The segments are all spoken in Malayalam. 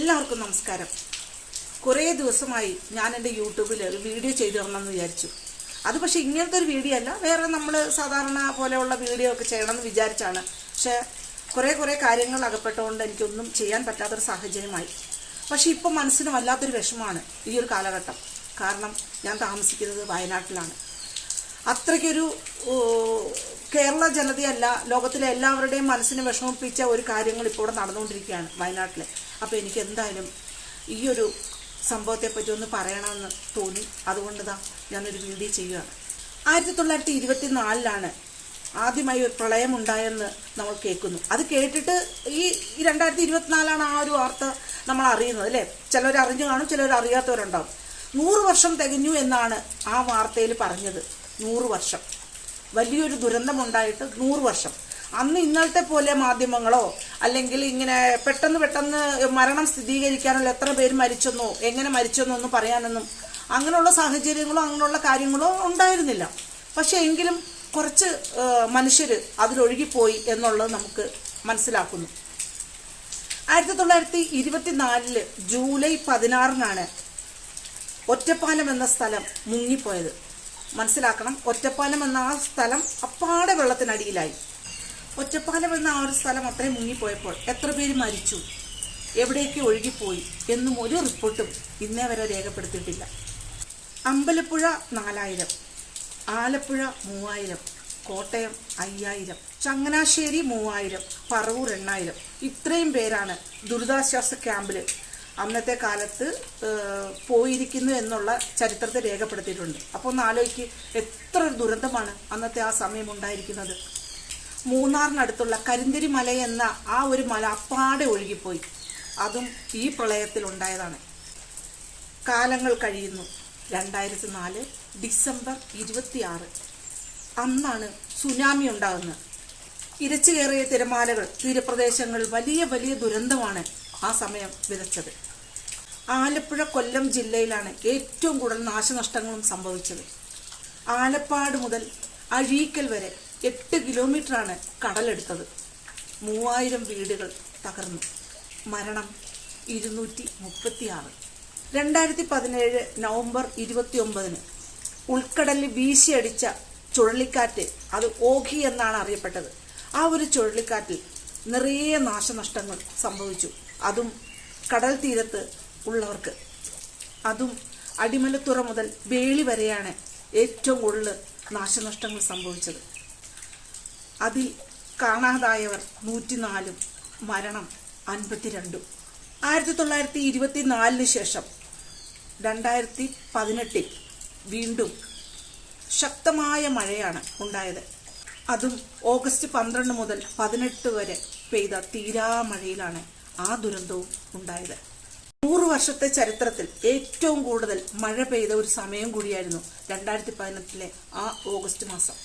എല്ലാവർക്കും നമസ്കാരം. കുറേ ദിവസമായി ഞാൻ എൻ്റെ യൂട്യൂബിൽ ഒരു വീഡിയോ ചെയ്തു തരണമെന്ന് വിചാരിച്ചു. അത് പക്ഷേ ഇങ്ങനത്തെ ഒരു വീഡിയോ അല്ല, വേറെ നമ്മൾ സാധാരണ പോലെയുള്ള വീഡിയോ ഒക്കെ ചെയ്യണമെന്ന് വിചാരിച്ചാണ്. പക്ഷേ കുറേ കാര്യങ്ങൾ അകപ്പെട്ടുകൊണ്ട് എനിക്കൊന്നും ചെയ്യാൻ പറ്റാത്തൊരു സാഹചര്യമായി. പക്ഷേ ഇപ്പം മനസ്സിന് വല്ലാത്തൊരു വിഷമമാണ് ഈ ഒരു കാലഘട്ടം. കാരണം ഞാൻ താമസിക്കുന്നത് വയനാട്ടിലാണ്. അത്രയ്ക്കൊരു കേരള ജനതയല്ല, ലോകത്തിലെ എല്ലാവരുടെയും മനസ്സിനെ വിഷമിപ്പിച്ച ഒരു കാര്യങ്ങൾ ഇപ്പോൾ ഇവിടെ നടന്നുകൊണ്ടിരിക്കുകയാണ് വയനാട്ടിൽ. അപ്പോൾ എനിക്ക് എന്തായാലും ഈ ഒരു സംഭവത്തെപ്പറ്റി ഒന്ന് പറയണമെന്ന് തോന്നി. അതുകൊണ്ട് ഞാനൊരു വീഡിയോ ചെയ്യുകയാണ്. 1924 ആദ്യമായി ഒരു പ്രളയം ഉണ്ടായെന്ന് നമ്മൾ കേൾക്കുന്നു. അത് കേട്ടിട്ട് ഈ 2024 ആ ഒരു വാർത്ത നമ്മൾ അറിയുന്നത് അല്ലേ. ചിലർ അറിഞ്ഞു കാണും, ചിലർ അറിയാത്തവരുണ്ടാവും. 100 വർഷം തികഞ്ഞു എന്നാണ് ആ വാർത്തയിൽ പറഞ്ഞത്. 100 വർഷം, വലിയൊരു ദുരന്തമുണ്ടായിട്ട് 100 വർഷം. അന്ന് ഇന്നലത്തെ പോലെ മാധ്യമങ്ങളോ അല്ലെങ്കിൽ ഇങ്ങനെ പെട്ടെന്ന് മരണം സ്ഥിരീകരിക്കാനുള്ള എത്ര പേര് മരിച്ചെന്നോ എങ്ങനെ മരിച്ചെന്നോ ഒന്നും പറയാനൊന്നും അങ്ങനെയുള്ള സാഹചര്യങ്ങളോ അങ്ങനെയുള്ള കാര്യങ്ങളോ ഉണ്ടായിരുന്നില്ല. പക്ഷെ എങ്കിലും കുറച്ച് മനുഷ്യർ അതിലൊഴുകിപ്പോയി എന്നുള്ളത് നമുക്ക് മനസ്സിലാക്കുന്നു. 1924 ജൂലൈ 16 ഒറ്റപ്പാലം എന്ന സ്ഥലം മുങ്ങിപ്പോയത്. മനസ്സിലാക്കണം, ഒറ്റപ്പാലം എന്ന ആ സ്ഥലം അപ്പാടെ വെള്ളത്തിനടിയിലായി. ഒറ്റപ്പാലം എന്ന ആ ഒരു സ്ഥലം അത്രയും മുങ്ങിപ്പോയപ്പോൾ എത്ര പേര് മരിച്ചു, എവിടേക്ക് ഒഴുകിപ്പോയി എന്നും ഒരു റിപ്പോർട്ടും ഇന്നേ വരെ രേഖപ്പെടുത്തിയിട്ടില്ല. അമ്പലപ്പുഴ 4000, ആലപ്പുഴ 3000, കോട്ടയം 5000, ചങ്ങനാശ്ശേരി 3000, പറവൂർ 8000. ഇത്രയും പേരാണ് ദുരിതാശ്വാസ ക്യാമ്പിൽ അന്നത്തെ കാലത്ത് പോയിരിക്കുന്നു എന്നുള്ള ചരിത്രത്തെ രേഖപ്പെടുത്തിയിട്ടുണ്ട്. അപ്പോൾ ഒന്ന് ആലോചിക്ക്, എത്ര ഒരു ദുരന്തമാണ് അന്നത്തെ ആ സമയം ഉണ്ടായിരിക്കുന്നത്. മൂന്നാറിനടുത്തുള്ള കരിന്തിരി മല എന്ന ആ ഒരു മല അപ്പാടെ ഒഴുകിപ്പോയി. അതും ഈ പ്രളയത്തിൽ ഉണ്ടായതാണ്. കാലങ്ങൾ കഴിയുന്നു. 2004 ഡിസംബർ 26 അന്നാണ് സുനാമി ഉണ്ടാകുന്നത്. ഇരച്ചു കയറിയ തിരമാലകൾ തീരപ്രദേശങ്ങളിൽ വലിയ ദുരന്തമാണ് ആ സമയം വിതച്ചത്. ആലപ്പുഴ കൊല്ലം ജില്ലയിലാണ് ഏറ്റവും കൂടുതൽ നാശനഷ്ടങ്ങളും സംഭവിച്ചത്. ആലപ്പാട് മുതൽ അഴീക്കൽ വരെ 8 കിലോമീറ്ററാണ് കടലെടുത്തത്. 3000 വീടുകൾ തകർന്നു. മരണം 236. 2017 നവംബർ 29 ഉൾക്കടലിൽ വീശിയടിച്ച ചുഴലിക്കാറ്റ്, അത് ഓഖി എന്നാണ് അറിയപ്പെട്ടത്. ആ ഒരു ചുഴലിക്കാറ്റിൽ നിറയെ നാശനഷ്ടങ്ങൾ സംഭവിച്ചു. അതും കടൽ തീരത്ത് ഉള്ളവർക്ക്. അതും അടിമലത്തുറ മുതൽ വേളി വരെയാണ് ഏറ്റവും കൂടുതൽ നാശനഷ്ടങ്ങൾ സംഭവിച്ചത്. അതിൽ കാണാതായവർ 104, മരണം 52. 1924 ശേഷം 2018 വീണ്ടും ശക്തമായ മഴയാണ് ഉണ്ടായത്. അതും ഓഗസ്റ്റ് 12 മുതൽ 18 വരെ പെയ്ത തീരാമഴയിലാണ് ആ ദുരന്തവും ഉണ്ടായത്. 100 വർഷത്തെ ചരിത്രത്തിൽ ഏറ്റവും കൂടുതൽ മഴ പെയ്ത ഒരു സമയം കൂടിയായിരുന്നു 2018 ആ ഓഗസ്റ്റ് മാസം.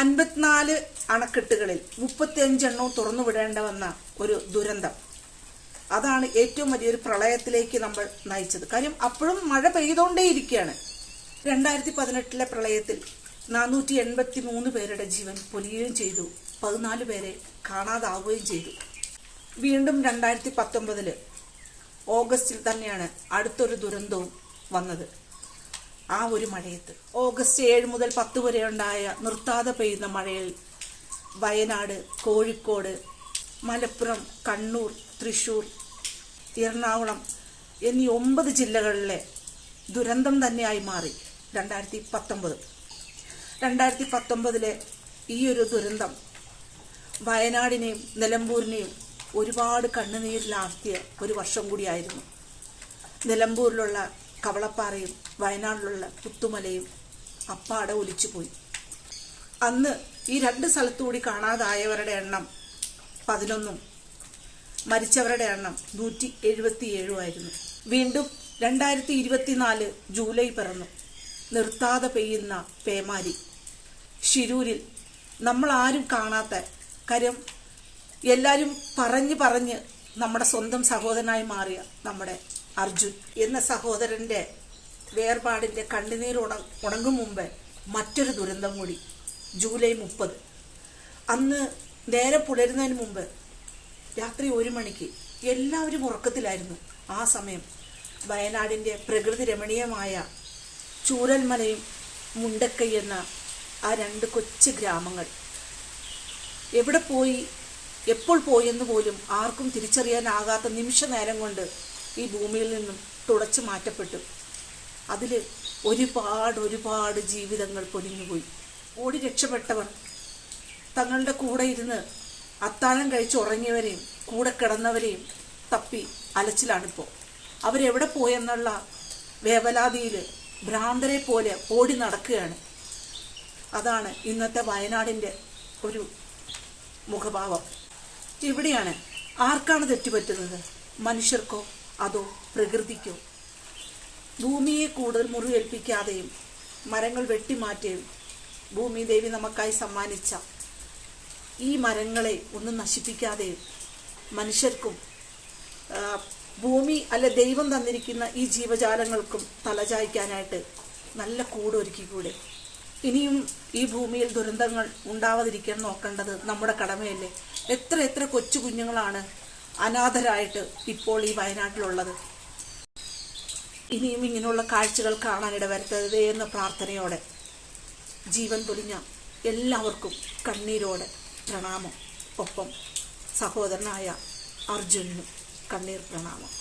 54 അണക്കെട്ടുകളിൽ 35 തുറന്നു വിടേണ്ട വന്ന ഒരു ദുരന്തം. അതാണ് ഏറ്റവും വലിയൊരു പ്രളയത്തിലേക്ക് നമ്മൾ നയിച്ചത്. കാര്യം അപ്പോഴും മഴ പെയ്തുകൊണ്ടേയിരിക്കുകയാണ്. 2018 പ്രളയത്തിൽ 483 പേരുടെ ജീവൻ പൊലിയുകയും ചെയ്തു. 14 പേരെ കാണാതാവുകയും ചെയ്തു. വീണ്ടും 2019 ഓഗസ്റ്റിൽ തന്നെയാണ് അടുത്തൊരു ദുരന്തവും വന്നത്. ആ ഒരു മഴയത്ത് ഓഗസ്റ്റ് 7 മുതൽ 10 വരെ ഉണ്ടായ നിർത്താതെ പെയ്യുന്ന മഴയിൽ വയനാട്, കോഴിക്കോട്, മലപ്പുറം, കണ്ണൂർ, തൃശ്ശൂർ, എറണാകുളം എന്നീ 9 ജില്ലകളിലെ ദുരന്തം തന്നെയായി മാറി 2019. 2019 ഈ ഒരു ദുരന്തം വയനാടിനെയും നിലമ്പൂരിനെയും ഒരുപാട് കണ്ണുനീരിലാഴ്ത്തിയ ഒരു വർഷം കൂടിയായിരുന്നു. നിലമ്പൂരിലുള്ള കവളപ്പാറയും വയനാട്ടിലുള്ള പുത്തുമലയും അപ്പാടെ ഒലിച്ചുപോയി. അന്ന് ഈ 2 സ്ഥലത്തുകൂടി കാണാതായവരുടെ എണ്ണം 11, മരിച്ചവരുടെ എണ്ണം 177 വീണ്ടും 2024 ജൂലൈ പിറന്നു. നിർത്താതെ പെയ്യുന്ന പേമാരി. ശിരൂരിൽ നമ്മൾ ആരും കാണാത്ത കാര്യം, എല്ലാവരും പറഞ്ഞ് നമ്മുടെ സ്വന്തം സഹോദരനായി മാറിയ നമ്മുടെ അർജുൻ എന്ന സഹോദരൻ്റെ വേർപാടിൻ്റെ കണ്ണുനീർ ഉണങ്ങും മുമ്പ് മറ്റൊരു ദുരന്തം കൂടി. ജൂലൈ 30 അന്ന് നേരെ പുലരുന്നതിന് മുമ്പ് രാത്രി 1 മണിക്ക് എല്ലാവരും ഉറക്കത്തിലായിരുന്നു. ആ സമയം വയനാടിൻ്റെ പ്രകൃതി രമണീയമായ ചൂരൽമലയും മുണ്ടക്കൈ എന്ന ആ 2 കൊച്ചു ഗ്രാമങ്ങൾ എവിടെ പോയി എപ്പോൾ പോയെന്ന് പോലും ആർക്കും തിരിച്ചറിയാനാകാത്ത നിമിഷ നേരം കൊണ്ട് ഈ ഭൂമിയിൽ നിന്നും തുടച്ചു മാറ്റപ്പെട്ടു. അതിൽ ഒരുപാട് ജീവിതങ്ങൾ പൊലിഞ്ഞുപോയി. ഓടി രക്ഷപ്പെട്ടവർ തങ്ങളുടെ കൂടെ ഇരുന്ന് അത്താഴം കഴിച്ചുറങ്ങിയവരെയും കൂടെ കിടന്നവരെയും തപ്പി അലച്ചിലാണിപ്പോൾ. അവരെവിടെ പോയെന്നുള്ള വേവലാതിയിൽ ഭ്രാന്തരെ പോലെ ഓടി നടക്കുകയാണ്. അതാണ് ഇന്നത്തെ വയനാടിൻ്റെ ഒരു മുഖഭാവം. ഇവിടെയാണ് ആർക്കാണ് തെറ്റുപറ്റുന്നത്? മനുഷ്യർക്കോ അതോ പ്രകൃതിക്കോ? ഭൂമിയെ കൂടുതൽ മുറിവേൽപ്പിക്കാതെയും മരങ്ങൾ വെട്ടിമാറ്റുകയും ഭൂമി ദേവി നമുക്കായി സമ്മാനിച്ച ഈ മരങ്ങളെ ഒന്നും നശിപ്പിക്കാതെയും മനുഷ്യർക്കും ഭൂമി അല്ലെ ദൈവം തന്നിരിക്കുന്ന ഈ ജീവജാലങ്ങൾക്കും തലചായ്ക്കാനായിട്ട് നല്ല കൂടൊരുക്കിക്കൂടെ? ഇനിയും ഈ ഭൂമിയിൽ ദുരന്തങ്ങൾ ഉണ്ടാവാതിരിക്കാൻ നോക്കേണ്ടത് നമ്മുടെ കടമയല്ലേ? എത്ര കൊച്ചു കുഞ്ഞുങ്ങളാണ് അനാഥരായിട്ട് ഇപ്പോൾ ഈ വയനാട്ടിലുള്ളത്. ഇനിയും ഇങ്ങനെയുള്ള കാഴ്ചകൾ കാണാനിട വരുത്തരുതേ എന്ന പ്രാർത്ഥനയോടെ ജീവൻ പൊലിഞ്ഞ എല്ലാവർക്കും കണ്ണീരോടെ പ്രണാമം. ഒപ്പം സഹോദരനായ അർജുനും കണ്ണീർ പ്രണാമം.